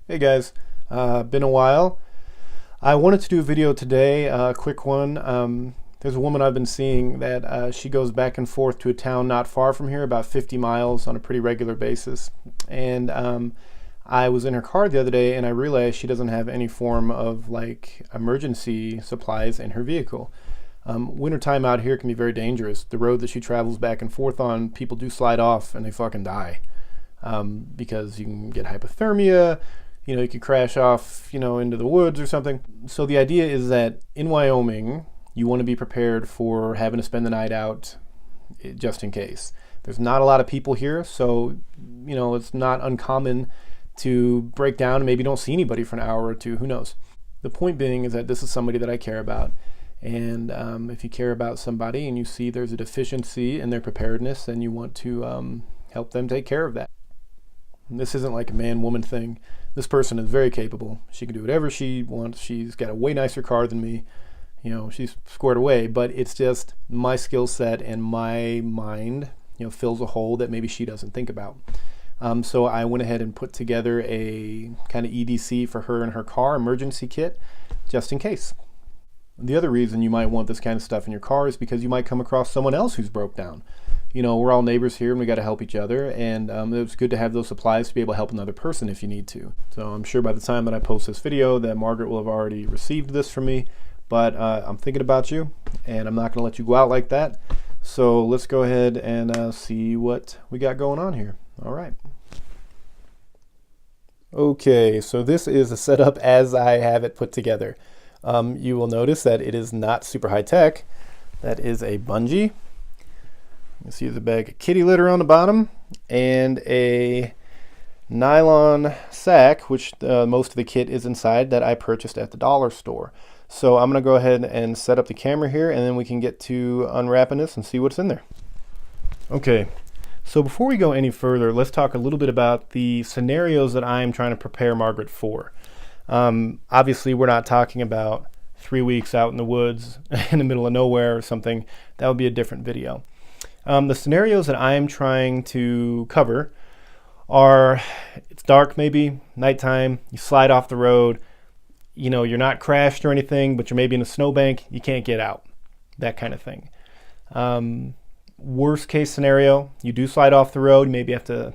Hey guys, been a while. I wanted to do a video today, a quick one. There's a woman I've been seeing that she goes back and forth to a town not far from here, about 50 miles on a pretty regular basis. And I was in her car the other day and I realized she doesn't have any form of like emergency supplies in her vehicle. Wintertime out here can be very dangerous. The road that she travels back and forth on, people do slide off and they fucking die. Because you can get hypothermia, you could crash off, into the woods or something. So the idea is that in Wyoming, you want to be prepared for having to spend the night out just in case. There's not a lot of people here, so, it's not uncommon to break down and maybe don't see anybody for an hour or two, who knows. The point being is that this is somebody that I care about. And if you care about somebody and you see there's a deficiency in their preparedness, then you want to help them take care of that. And this isn't like a man-woman thing. This person is very capable. She can do whatever she wants. She's got a way nicer car than me. She's squared away, but it's just my skill set and my mind, fills a hole that maybe she doesn't think about. So I went ahead and put together a kind of EDC for her and her car, emergency kit, just in case. The other reason you might want this kind of stuff in your car is because you might come across someone else who's broke down. We're all neighbors here and we got to help each other, and it's good to have those supplies to be able to help another person if you need to. So I'm sure by the time that I post this video that Margaret will have already received this from me, but I'm thinking about you and I'm not going to let you go out like that. So let's go ahead and see what we got going on here. All right. Okay, so this is a setup as I have it put together. You will notice that it is not super high tech. That is a bungee. You see there's a bag of kitty litter on the bottom and a nylon sack, which most of the kit is inside, that I purchased at the dollar store. So I'm going to go ahead and set up the camera here and then we can get to unwrapping this and see what's in there. Okay, so before we go any further, let's talk a little bit about the scenarios that I'm trying to prepare Margaret for. Obviously, we're not talking about 3 weeks out in the woods in the middle of nowhere or something. That would be a different video. The scenarios that I'm trying to cover are, it's dark maybe, nighttime, you slide off the road, you're not crashed or anything, but you're maybe in a snowbank, you can't get out, that kind of thing. Worst case scenario, you do slide off the road, you maybe have to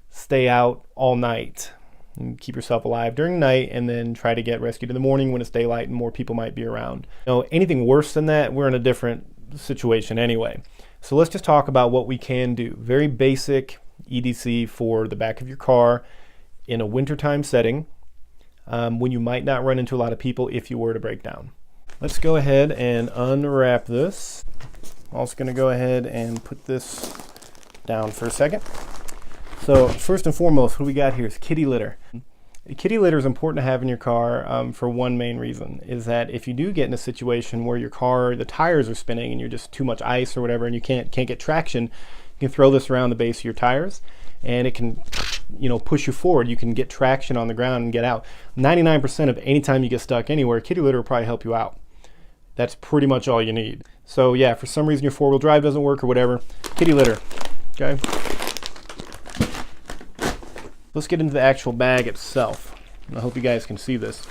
stay out all night and keep yourself alive during the night and then try to get rescued in the morning when it's daylight and more people might be around. Anything worse than that, we're in a different situation anyway. So let's just talk about what we can do. Very basic EDC for the back of your car in a wintertime setting when you might not run into a lot of people if you were to break down. Let's go ahead and unwrap this. I'm also going to go ahead and put this down for a second. So first and foremost, what we got here is kitty litter. Kitty litter is important to have in your car for one main reason, is that if you do get in a situation where your car, the tires are spinning and you're just too much ice or whatever and you can't get traction, you can throw this around the base of your tires and it can push you forward. You can get traction on the ground and get out. 99% of any time you get stuck anywhere, kitty litter will probably help you out. That's pretty much all you need. So yeah, for some reason your four-wheel drive doesn't work or whatever, kitty litter, okay? Let's get into the actual bag itself. I hope you guys can see this.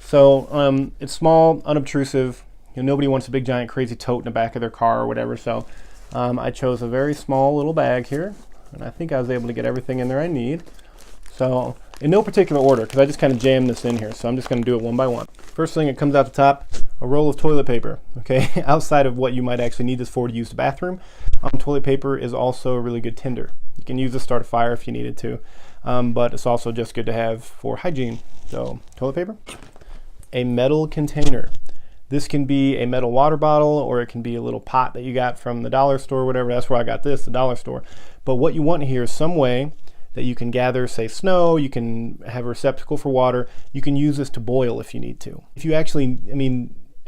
So it's small, unobtrusive. Nobody wants a big giant crazy tote in the back of their car or whatever. So I chose a very small little bag here, and I think I was able to get everything in there I need. So in no particular order, because I just kind of jammed this in here. So I'm just going to do it one by one. First thing that comes out the top, a roll of toilet paper. Okay, outside of what you might actually need this for to use the bathroom, toilet paper is also a really good tinder. You can use this to start a fire if you needed to. But it's also just good to have for hygiene. So toilet paper, a metal container. This can be a metal water bottle or it can be a little pot that you got from the dollar store or whatever. That's where I got this, the dollar store. But what you want here is some way that you can gather, say, snow. You can have a receptacle for water. You can use this to boil if you need to. If you actually,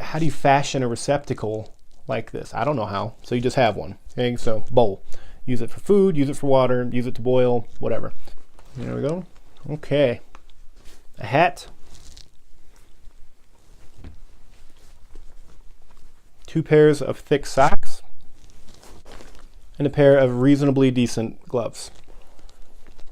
how do you fashion a receptacle like this? I don't know how. So you just have one. Okay, so bowl. Use it for food, use it for water, use it to boil, whatever. There we go. Okay. A hat. 2 pairs of thick socks. And a pair of reasonably decent gloves.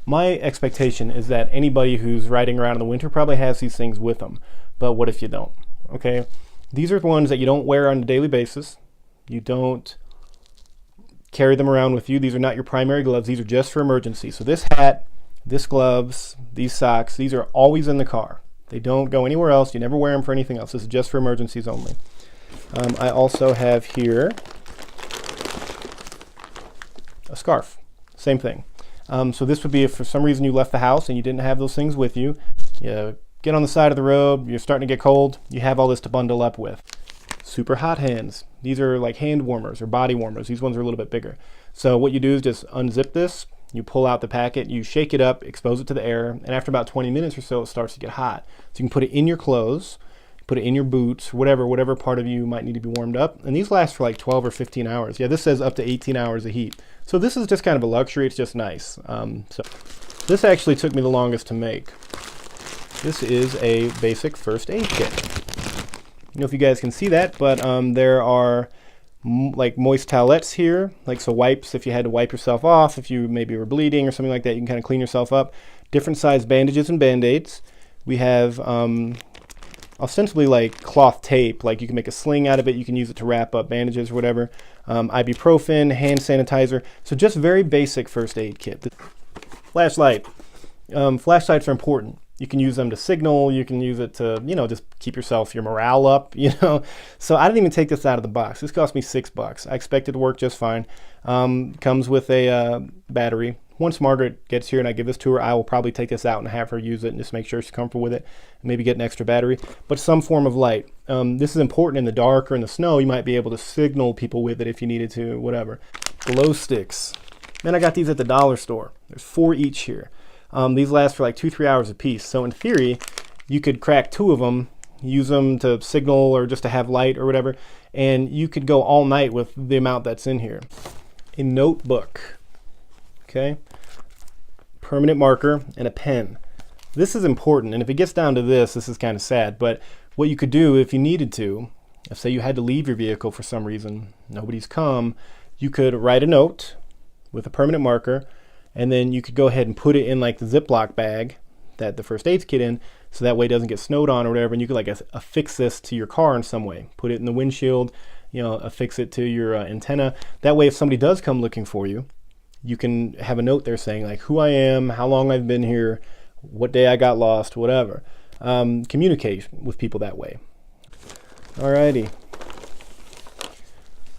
My expectation is that anybody who's riding around in the winter probably has these things with them. But what if you don't? Okay, these are the ones that you don't wear on a daily basis. You don't carry them around with you. These are not your primary gloves. These are just for emergency. So this hat, this gloves, these socks, these are always in the car. They don't go anywhere else. You never wear them for anything else. This is just for emergencies only. I also have here a scarf. Same thing. So this would be if for some reason you left the house and you didn't have those things with you. You get on the side of the road, you're starting to get cold, you have all this to bundle up with. Super hot hands. These are like hand warmers or body warmers. These ones are a little bit bigger. So what you do is just unzip this, you pull out the packet, you shake it up, expose it to the air, and after about 20 minutes or so, it starts to get hot. So you can put it in your clothes, put it in your boots, whatever part of you might need to be warmed up. And these last for like 12 or 15 hours. Yeah, this says up to 18 hours of heat. So this is just kind of a luxury. It's just nice. So this actually took me the longest to make. This is a basic first aid kit. I don't know if you guys can see that, but there are like moist towelettes here, like so wipes if you had to wipe yourself off, if you maybe were bleeding or something like that, you can kind of clean yourself up. Different size bandages and band-aids. We have ostensibly like cloth tape, like you can make a sling out of it, you can use it to wrap up bandages or whatever. Ibuprofen, hand sanitizer. So just very basic first aid kit. Flashlight. Flashlights are important. You can use them to signal, you can use it to, you know, just keep your morale up, you know. So I didn't even take this out of the box. This cost me $6. I expect it to work just fine. Comes with a battery. Once Margaret gets here and I give this to her, I will probably take this out and have her use it and just make sure she's comfortable with it. And maybe get an extra battery, but some form of light. This is important in the dark or in the snow. You might be able to signal people with it if you needed to, whatever. Glow sticks. Then I got these at the dollar store. There's 4 each here. These last for like 2-3 hours a piece. So in theory, you could crack 2 of them, use them to signal or just to have light or whatever, and you could go all night with the amount that's in here. A notebook, okay? Permanent marker and a pen. This is important, and if it gets down to this is kind of sad, but what you could do if you needed to, if say you had to leave your vehicle for some reason, nobody's come, you could write a note with a permanent marker, and then you could go ahead and put it in like the Ziploc bag that the first aid kit in, so that way it doesn't get snowed on or whatever, and you could like affix this to your car in some way. Put it in the windshield, you know, affix it to your antenna. That way if somebody does come looking for you, you can have a note there saying like who I am, how long I've been here, what day I got lost, whatever. Communicate with people that way. Alrighty.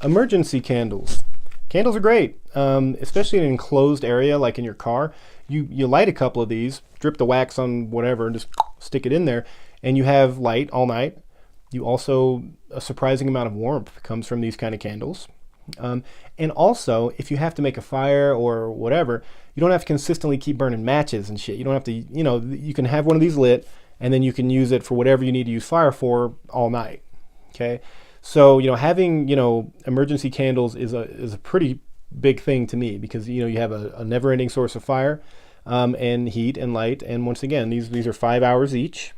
Emergency candles. Candles are great, especially in an enclosed area like in your car. You light a couple of these, drip the wax on whatever, and just stick it in there, and you have light all night. You also, a surprising amount of warmth comes from these kind of candles. And also, if you have to make a fire or whatever, you don't have to consistently keep burning matches and shit. You don't have to, you know, you can have one of these lit, and then you can use it for whatever you need to use fire for all night, okay? So, you know, having, you know, emergency candles is a pretty big thing to me, because, you know, you have a never-ending source of fire and heat and light. And once again, these are 5 hours each.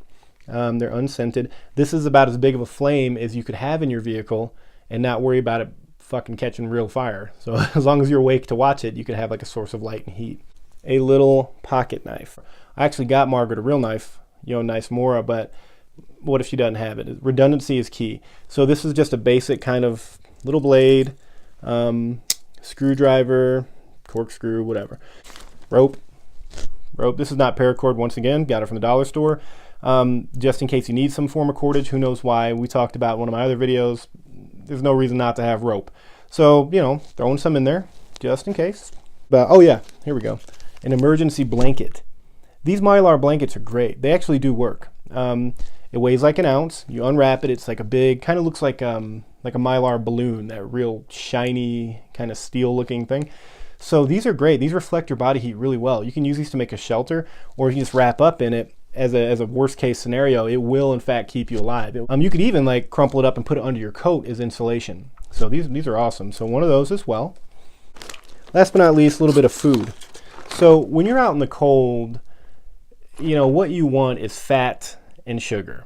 They're unscented. This is about as big of a flame as you could have in your vehicle and not worry about it fucking catching real fire. So as long as you're awake to watch it, you could have like a source of light and heat. A little pocket knife. I actually got Margaret a real knife, you know, nice Mora, but what if she doesn't have it? Redundancy is key. So this is just a basic kind of little blade, screwdriver, corkscrew, whatever. Rope. This is not paracord, once again, got it from the dollar store. Just in case you need some form of cordage, who knows why. We talked about one of my other videos. There's no reason not to have rope. So, you know, throwing some in there, just in case. But, oh yeah, here we go. An emergency blanket. These Mylar blankets are great. They actually do work. It weighs like an ounce. You unwrap it. It's like a big, kind of looks like a Mylar balloon, that real shiny kind of steel looking thing. So these are great. These reflect your body heat really well. You can use these to make a shelter, or you can just wrap up in it. As a worst case scenario, it will in fact keep you alive. You could even like crumple it up and put it under your coat as insulation. So these are awesome. So one of those as well. Last but not least, a little bit of food. So when you're out in the cold, you know, what you want is fat and sugar.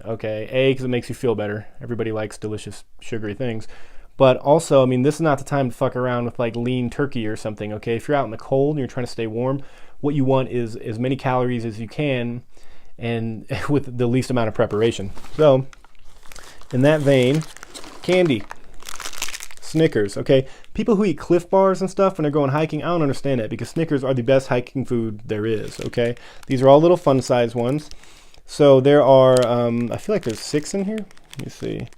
Okay, A, because it makes you feel better. Everybody likes delicious sugary things. But also, I mean, this is not the time to fuck around with like lean turkey or something, okay? If you're out in the cold and you're trying to stay warm, what you want is as many calories as you can, and with the least amount of preparation. So in that vein, candy, Snickers. Okay, people who eat Cliff Bars and stuff when they're going hiking, I don't understand that, because Snickers are the best hiking food there is. Okay, these are all little fun size ones. So there are I feel like there's 6 in here. Let me see.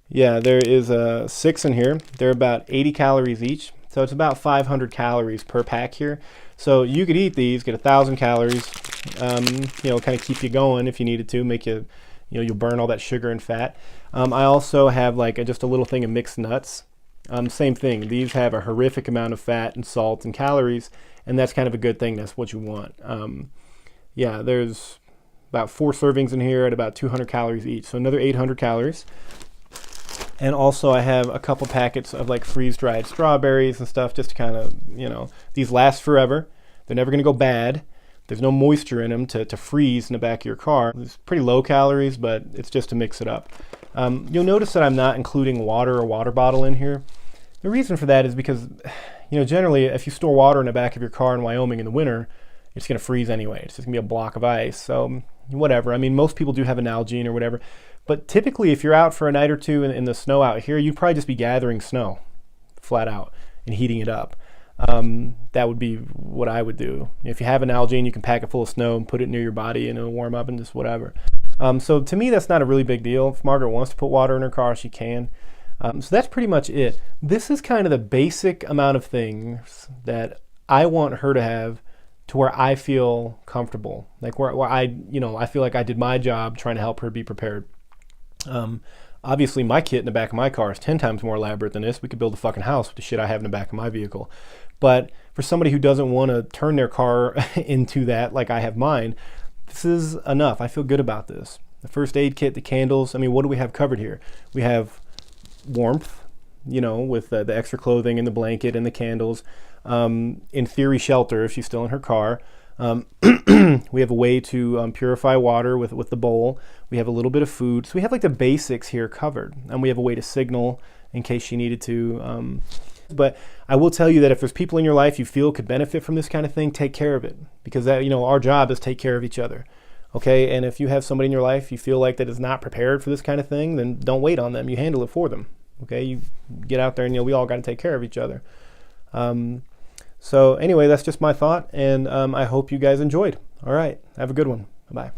Yeah, there is 6 in here. They're about 80 calories each, so it's about 500 calories per pack here. So you could eat these, get 1,000 calories, you know, kind of keep you going if you needed to, make you, you know, you'll burn all that sugar and fat. I also have like just a little thing of mixed nuts. Same thing. These have a horrific amount of fat and salt and calories, and that's kind of a good thing. That's what you want. Yeah, there's about 4 servings in here at about 200 calories each, so another 800 calories. And also I have a couple packets of like freeze-dried strawberries and stuff, just to kind of, you know, these last forever. They're never going to go bad. There's no moisture in them to freeze in the back of your car. It's pretty low calories, but it's just to mix it up. You'll notice that I'm not including water or water bottle in here. The reason for that is because, you know, generally if you store water in the back of your car in Wyoming in the winter, it's going to freeze anyway. It's just going to be a block of ice. So whatever. I mean, most people do have an Nalgene or whatever. But typically, if you're out for a night or two in the snow out here, you'd probably just be gathering snow, flat out, and heating it up. That would be what I would do. If you have an Nalgene, you can pack it full of snow and put it near your body, and it'll warm up and just whatever. So to me, that's not a really big deal. If Margaret wants to put water in her car, she can. So that's pretty much it. This is kind of the basic amount of things that I want her to have, to where I feel comfortable, like where I, you know, I feel like I did my job trying to help her be prepared. Obviously my kit in the back of my car is 10 times more elaborate than this. We could build a fucking house with the shit I have in the back of my vehicle. But for somebody who doesn't want to turn their car into that, like I have mine, this is enough. I feel good about this. The first aid kit, the candles. I mean, what do we have covered here? We have warmth, you know, with the extra clothing and the blanket and the candles. In theory, shelter if she's still in her car. We have a way to purify water with the bowl. We have a little bit of food. So we have like the basics here covered. And we have a way to signal in case she needed to. But I will tell you that if there's people in your life you feel could benefit from this kind of thing, take care of it. Because that, you know, our job is take care of each other. Okay, and if you have somebody in your life you feel like that is not prepared for this kind of thing, then don't wait on them. You handle it for them. Okay, you get out there and, you know, we all got to take care of each other. So anyway, that's just my thought, and I hope you guys enjoyed. All right, have a good one. Bye-bye.